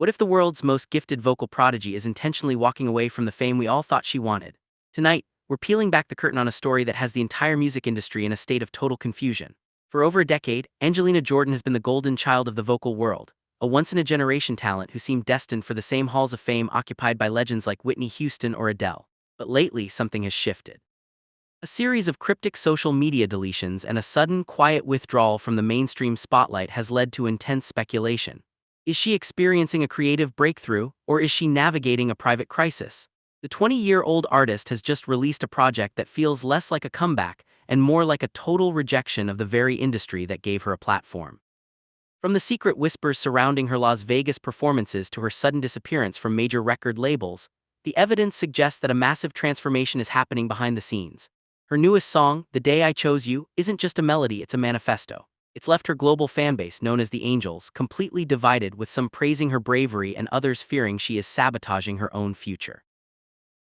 What if the world's most gifted vocal prodigy is intentionally walking away from the fame we all thought she wanted? Tonight, we're peeling back the curtain on a story that has the entire music industry in a state of total confusion. For over a decade, Angelina Jordan has been the golden child of the vocal world, a once-in-a-generation talent who seemed destined for the same halls of fame occupied by legends like Whitney Houston or Adele. But lately, something has shifted. A series of cryptic social media deletions and a sudden, quiet withdrawal from the mainstream spotlight has led to intense speculation. Is she experiencing a creative breakthrough, or is she navigating a private crisis? The 20-year-old artist has just released a project that feels less like a comeback and more like a total rejection of the very industry that gave her a platform. From the secret whispers surrounding her Las Vegas performances to her sudden disappearance from major record labels, the evidence suggests that a massive transformation is happening behind the scenes. Her newest song, The Day I Chose You, isn't just a melody, it's a manifesto. It's left her global fanbase, known as the Angels, completely divided, with some praising her bravery and others fearing she is sabotaging her own future.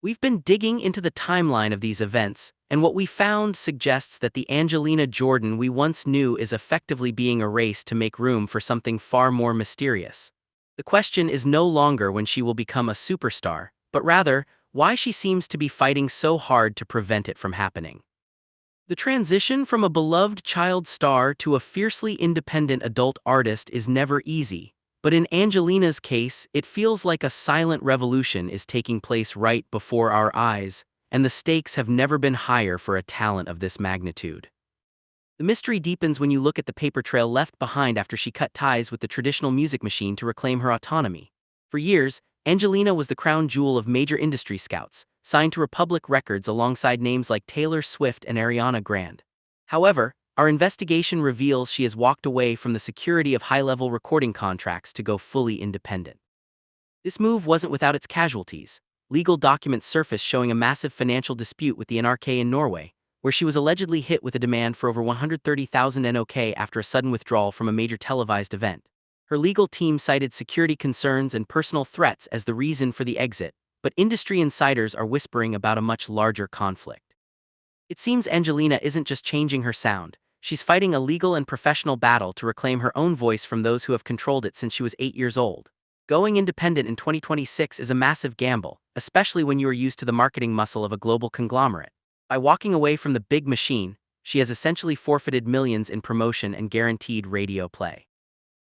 We've been digging into the timeline of these events, and what we found suggests that the Angelina Jordan we once knew is effectively being erased to make room for something far more mysterious. The question is no longer when she will become a superstar, but rather, why she seems to be fighting so hard to prevent it from happening. The transition from a beloved child star to a fiercely independent adult artist is never easy, but in Angelina's case, it feels like a silent revolution is taking place right before our eyes, and the stakes have never been higher for a talent of this magnitude. The mystery deepens when you look at the paper trail left behind after she cut ties with the traditional music machine to reclaim her autonomy. For years, Angelina was the crown jewel of major industry scouts, signed to Republic Records alongside names like Taylor Swift and Ariana Grande. However, our investigation reveals she has walked away from the security of high-level recording contracts to go fully independent. This move wasn't without its casualties. Legal documents surfaced showing a massive financial dispute with the NRK in Norway, where she was allegedly hit with a demand for over 130,000 NOK after a sudden withdrawal from a major televised event. Her legal team cited security concerns and personal threats as the reason for the exit, but industry insiders are whispering about a much larger conflict. It seems Angelina isn't just changing her sound, she's fighting a legal and professional battle to reclaim her own voice from those who have controlled it since she was 8 years old. Going independent in 2026 is a massive gamble, especially when you are used to the marketing muscle of a global conglomerate. By walking away from the big machine, she has essentially forfeited millions in promotion and guaranteed radio play.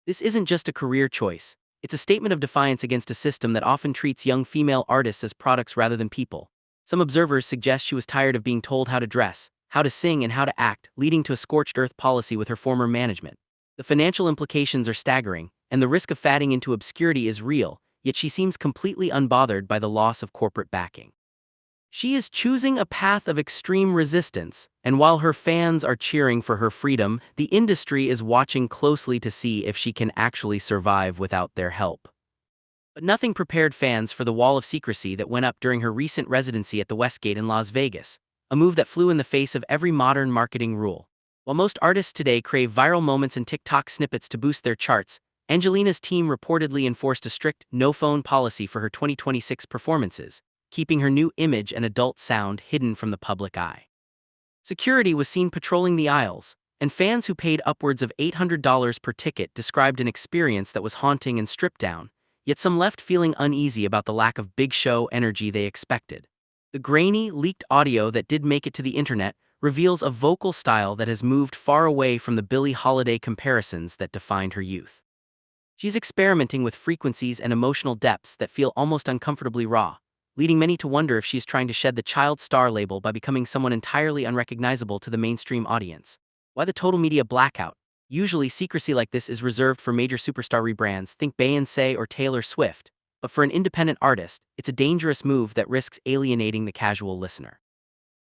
This isn't just a career choice, it's a statement of defiance against a system that often treats young female artists as products rather than people. Some observers suggest she was tired of being told how to dress, how to sing, and how to act, leading to a scorched earth policy with her former management. The financial implications are staggering, and the risk of fading into obscurity is real, yet she seems completely unbothered by the loss of corporate backing. She is choosing a path of extreme resistance, and while her fans are cheering for her freedom, the industry is watching closely to see if she can actually survive without their help. But nothing prepared fans for the wall of secrecy that went up during her recent residency at the Westgate in Las Vegas, a move that flew in the face of every modern marketing rule. While most artists today crave viral moments and TikTok snippets to boost their charts, Angelina's team reportedly enforced a strict no-phone policy for her 2026 performances, keeping her new image and adult sound hidden from the public eye. Security was seen patrolling the aisles, and fans who paid upwards of $800 per ticket described an experience that was haunting and stripped down, yet some left feeling uneasy about the lack of big show energy they expected. The grainy, leaked audio that did make it to the internet reveals a vocal style that has moved far away from the Billie Holiday comparisons that defined her youth. She's experimenting with frequencies and emotional depths that feel almost uncomfortably raw, leading many to wonder if she's trying to shed the child star label by becoming someone entirely unrecognizable to the mainstream audience. Why the total media blackout? Usually secrecy like this is reserved for major superstar rebrands, think Beyoncé or Taylor Swift, but for an independent artist, it's a dangerous move that risks alienating the casual listener.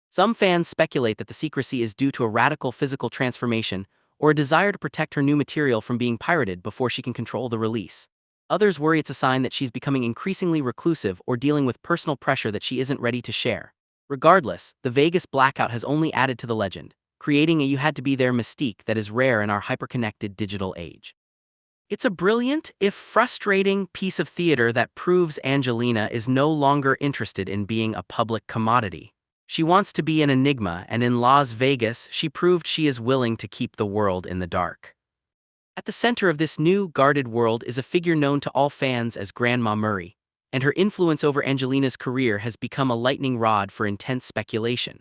Some fans speculate that the secrecy is due to a radical physical transformation or a desire to protect her new material from being pirated before she can control the release. Others worry it's a sign that she's becoming increasingly reclusive or dealing with personal pressure that she isn't ready to share. Regardless, the Vegas blackout has only added to the legend, creating a you-had-to-be-there mystique that is rare in our hyper-connected digital age. It's a brilliant, if frustrating, piece of theater that proves Angelina is no longer interested in being a public commodity. She wants to be an enigma, and in Las Vegas, she proved she is willing to keep the world in the dark. At the center of this new, guarded world is a figure known to all fans as Grandma Mery, and her influence over Angelina's career has become a lightning rod for intense speculation.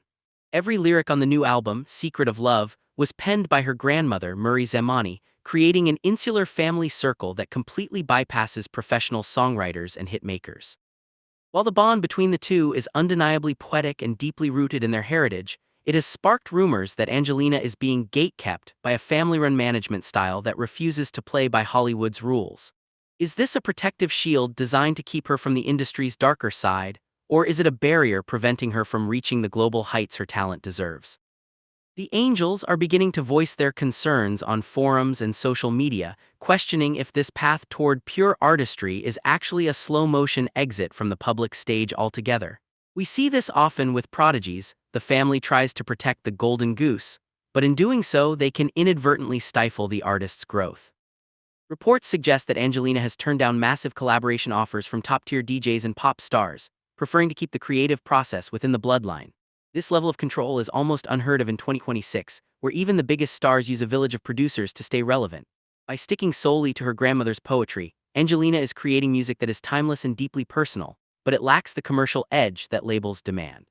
Every lyric on the new album, Secret of Love, was penned by her grandmother, Mery Zamani, creating an insular family circle that completely bypasses professional songwriters and hitmakers. While the bond between the two is undeniably poetic and deeply rooted in their heritage, it has sparked rumors that Angelina is being gatekept by a family-run management style that refuses to play by Hollywood's rules. Is this a protective shield designed to keep her from the industry's darker side, or is it a barrier preventing her from reaching the global heights her talent deserves? The Angels are beginning to voice their concerns on forums and social media, questioning if this path toward pure artistry is actually a slow-motion exit from the public stage altogether. We see this often with prodigies. The family tries to protect the golden goose, but in doing so, they can inadvertently stifle the artist's growth. Reports suggest that Angelina has turned down massive collaboration offers from top-tier DJs and pop stars, preferring to keep the creative process within the bloodline. This level of control is almost unheard of in 2026, where even the biggest stars use a village of producers to stay relevant. By sticking solely to her grandmother's poetry, Angelina is creating music that is timeless and deeply personal, but it lacks the commercial edge that labels demand.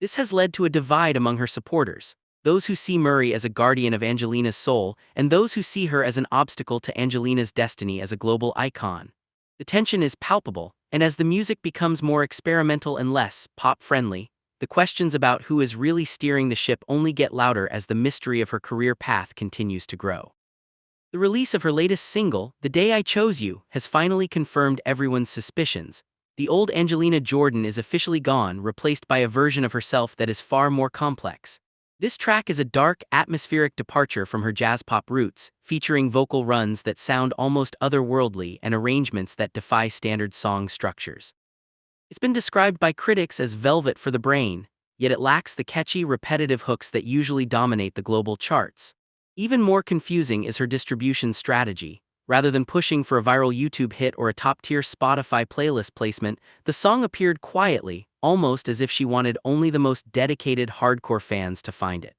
This has led to a divide among her supporters, those who see Mery as a guardian of Angelina's soul and those who see her as an obstacle to Angelina's destiny as a global icon. The tension is palpable, and as the music becomes more experimental and less pop-friendly, the questions about who is really steering the ship only get louder as the mystery of her career path continues to grow. The release of her latest single, The Day I Chose You, has finally confirmed everyone's suspicions. The old Angelina Jordan is officially gone, replaced by a version of herself that is far more complex. This track is a dark, atmospheric departure from her jazz-pop roots, featuring vocal runs that sound almost otherworldly and arrangements that defy standard song structures. It's been described by critics as velvet for the brain, yet it lacks the catchy, repetitive hooks that usually dominate the global charts. Even more confusing is her distribution strategy. Rather than pushing for a viral YouTube hit or a top-tier Spotify playlist placement, the song appeared quietly, almost as if she wanted only the most dedicated hardcore fans to find it.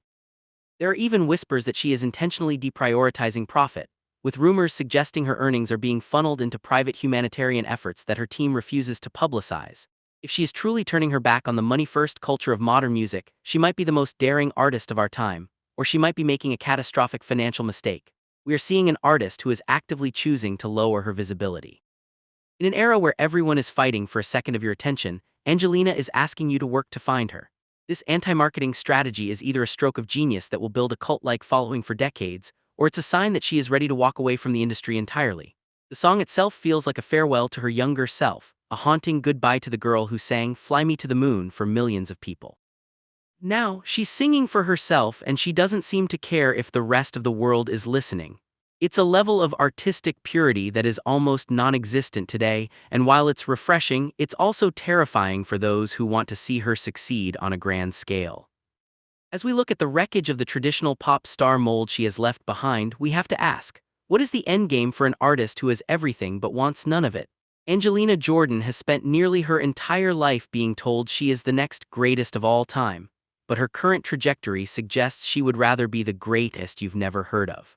There are even whispers that she is intentionally deprioritizing profit, with rumors suggesting her earnings are being funneled into private humanitarian efforts that her team refuses to publicize. If she is truly turning her back on the money-first culture of modern music, she might be the most daring artist of our time, or she might be making a catastrophic financial mistake. We are seeing an artist who is actively choosing to lower her visibility. In an era where everyone is fighting for a second of your attention, Angelina is asking you to work to find her. This anti-marketing strategy is either a stroke of genius that will build a cult-like following for decades, or it's a sign that she is ready to walk away from the industry entirely. The song itself feels like a farewell to her younger self, a haunting goodbye to the girl who sang Fly Me to the Moon for millions of people. Now, she's singing for herself and she doesn't seem to care if the rest of the world is listening. It's a level of artistic purity that is almost non-existent today, and while it's refreshing, it's also terrifying for those who want to see her succeed on a grand scale. As we look at the wreckage of the traditional pop star mold she has left behind, we have to ask, what is the endgame for an artist who has everything but wants none of it? Angelina Jordan has spent nearly her entire life being told she is the next greatest of all time, but her current trajectory suggests she would rather be the greatest you've never heard of.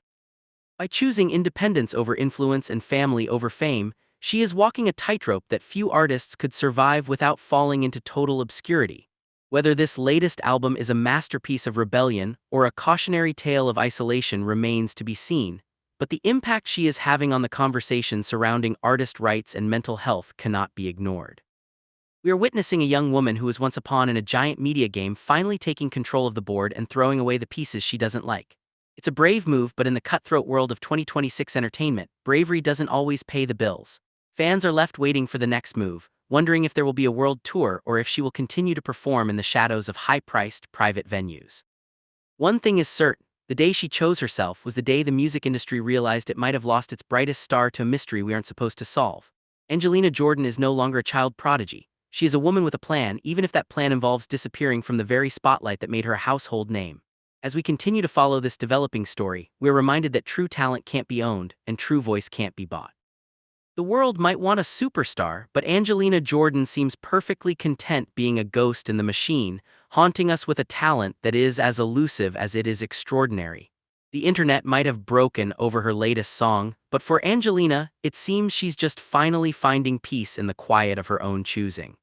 By choosing independence over influence and family over fame, she is walking a tightrope that few artists could survive without falling into total obscurity. Whether this latest album is a masterpiece of rebellion or a cautionary tale of isolation remains to be seen, but the impact she is having on the conversation surrounding artist rights and mental health cannot be ignored. We are witnessing a young woman who was once a pawn in a giant media game finally taking control of the board and throwing away the pieces she doesn't like. It's a brave move, but in the cutthroat world of 2026 entertainment, bravery doesn't always pay the bills. Fans are left waiting for the next move, wondering if there will be a world tour or if she will continue to perform in the shadows of high-priced private venues. One thing is certain, the day she chose herself was the day the music industry realized it might have lost its brightest star to a mystery we aren't supposed to solve. Angelina Jordan is no longer a child prodigy. She is a woman with a plan, even if that plan involves disappearing from the very spotlight that made her a household name. As we continue to follow this developing story, we are reminded that true talent can't be owned and true voice can't be bought. The world might want a superstar, but Angelina Jordan seems perfectly content being a ghost in the machine, haunting us with a talent that is as elusive as it is extraordinary. The internet might have broken over her latest song, but for Angelina, it seems she's just finally finding peace in the quiet of her own choosing.